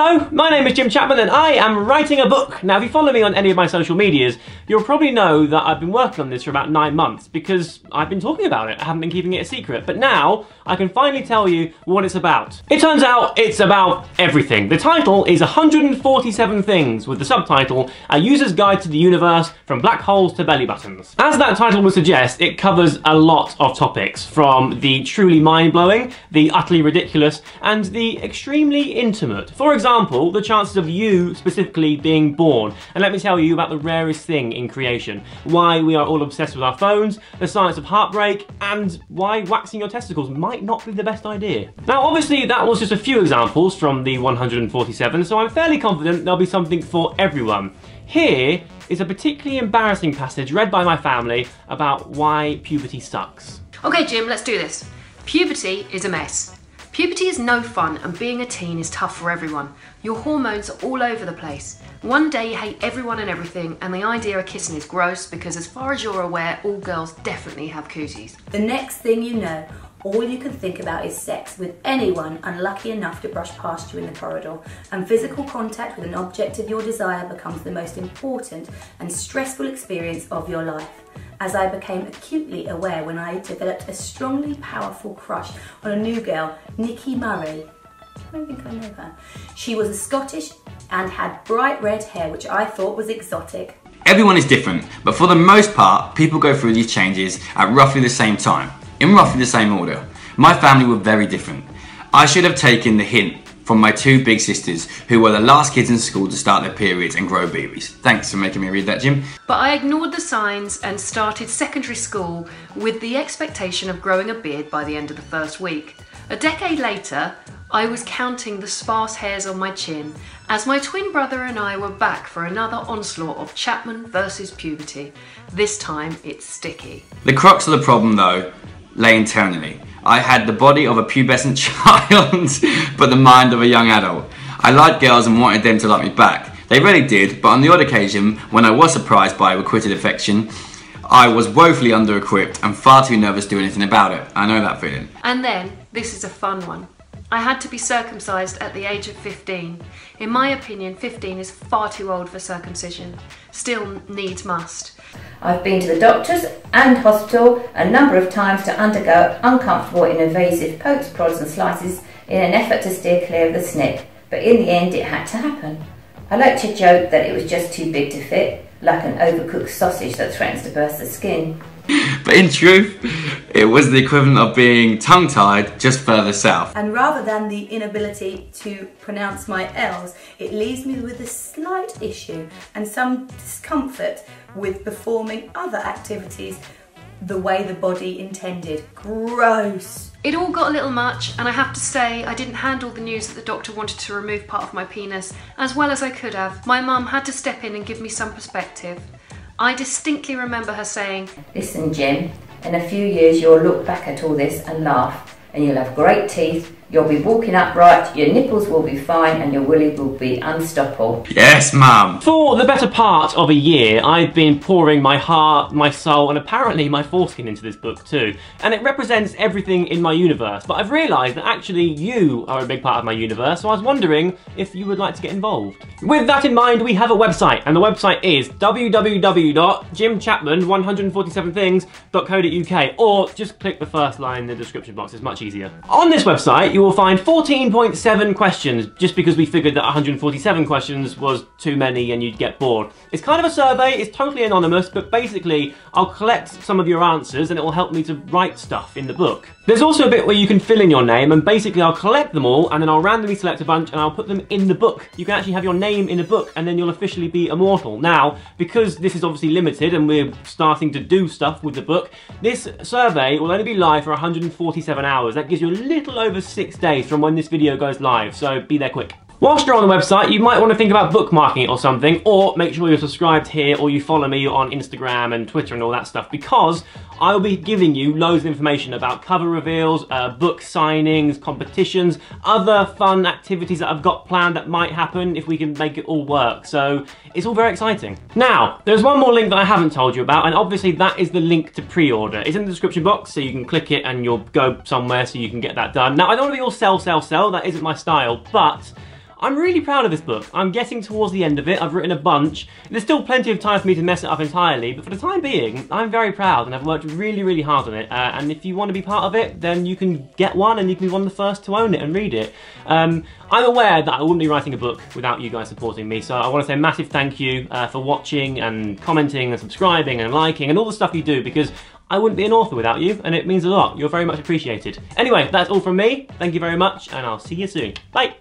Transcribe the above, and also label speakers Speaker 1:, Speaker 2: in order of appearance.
Speaker 1: Hello, my name is Jim Chapman and I am writing a book. Now if you follow me on any of my social medias, you'll probably know that I've been working on this for about 9 months because I've been talking about it. I haven't been keeping it a secret. But now I can finally tell you what it's about. It turns out it's about everything. The title is 147 Things with the subtitle, A User's Guide to the Universe from Black Holes to Belly Buttons. As that title would suggest, it covers a lot of topics, from the truly mind-blowing, the utterly ridiculous, and the extremely intimate. For example, the chances of you specifically being born. And let me tell you about the rarest thing in creation, why we are all obsessed with our phones, the science of heartbreak, and why waxing your testicles might not be the best idea. Now obviously that was just a few examples from the 147, so I'm fairly confident there'll be something for everyone. Here is a particularly embarrassing passage read by my family about why puberty sucks.
Speaker 2: Okay Jim, let's do this. Puberty is a mess. Puberty is no fun and being a teen is tough for everyone. Your hormones are all over the place. One day you hate everyone and everything and the idea of kissing is gross because as far as you're aware, all girls definitely have cooties.
Speaker 3: The next thing you know, all you can think about is sex with anyone unlucky enough to brush past you in the corridor, and physical contact with an object of your desire becomes the most important and stressful experience of your life. As I became acutely aware when I developed a strongly powerful crush on a new girl, Nikki Murray. I don't think I know her. She was Scottish and had bright red hair, which I thought was exotic.
Speaker 4: Everyone is different, but for the most part, people go through these changes at roughly the same time, in roughly the same order. My family were very different. I should have taken the hint from my two big sisters, who were the last kids in school to start their periods and grow babies. Thanks for making me read that, Jim.
Speaker 2: But I ignored the signs and started secondary school with the expectation of growing a beard by the end of the first week. A decade later, I was counting the sparse hairs on my chin as my twin brother and I were back for another onslaught of Chapman versus puberty. This time it's sticky.
Speaker 4: The crux of the problem though lay internally. I had the body of a pubescent child, but the mind of a young adult. I liked girls and wanted them to like me back. They really did, but on the odd occasion, when I was surprised by requited affection, I was woefully under-equipped and far too nervous to do anything about it. I know that feeling.
Speaker 2: And then, this is a fun one. I had to be circumcised at the age of 15. In my opinion, 15 is far too old for circumcision. Still needs must.
Speaker 3: I've been to the doctors and hospital a number of times to undergo uncomfortable and invasive pokes, prods and slices in an effort to steer clear of the snip, but in the end it had to happen. I like to joke that it was just too big to fit, like an overcooked sausage that threatens to burst the skin.
Speaker 4: But in truth, it was the equivalent of being tongue-tied just further south.
Speaker 3: And rather than the inability to pronounce my L's, it leaves me with a slight issue and some discomfort with performing other activities the way the body intended. Gross.
Speaker 2: It all got a little much, and I have to say I didn't handle the news that the doctor wanted to remove part of my penis as well as I could have. My mum had to step in and give me some perspective. I distinctly remember her saying,
Speaker 3: "Listen Jim, in a few years you'll look back at all this and laugh, and you'll have great teeth, you'll be walking upright, your nipples will be fine and your willy will be unstoppable."
Speaker 4: Yes, Mum.
Speaker 1: For the better part of a year, I've been pouring my heart, my soul, and apparently my foreskin into this book too. And it represents everything in my universe, but I've realised that actually you are a big part of my universe, so I was wondering if you would like to get involved. With that in mind, we have a website, and the website is www.jimchapman147things.co.uk, or just click the first line in the description box, it's much easier. On this website, you will find 14.7 questions, just because we figured that 147 questions was too many and you'd get bored. It's kind of a survey, it's totally anonymous, but basically I'll collect some of your answers and it will help me to write stuff in the book. There's also a bit where you can fill in your name, and basically I'll collect them all and then I'll randomly select a bunch and I'll put them in the book. You can actually have your name in a book and then you'll officially be immortal. Now, because this is obviously limited and we're starting to do stuff with the book, this survey will only be live for 147 hours. That gives you a little over 6 days from when this video goes live, so be there quick. Whilst you're on the website, you might want to think about bookmarking it or something, or make sure you're subscribed here or you follow me on Instagram and Twitter and all that stuff, because I'll be giving you loads of information about cover reveals, book signings, competitions, other fun activities that I've got planned that might happen if we can make it all work. So it's all very exciting. Now, there's one more link that I haven't told you about, and obviously that is the link to pre-order. It's in the description box, so you can click it and you'll go somewhere so you can get that done. Now, I don't want to be all sell, that isn't my style, but I'm really proud of this book. I'm getting towards the end of it. I've written a bunch. There's still plenty of time for me to mess it up entirely, but for the time being, I'm very proud and I've worked really, really hard on it. And if you want to be part of it, then you can get one and you can be one of the first to own it and read it. I'm aware that I wouldn't be writing a book without you guys supporting me, so I want to say a massive thank you for watching and commenting and subscribing and liking and all the stuff you do, because I wouldn't be an author without you, and it means a lot. You're very much appreciated. Anyway, that's all from me. Thank you very much, and I'll see you soon. Bye!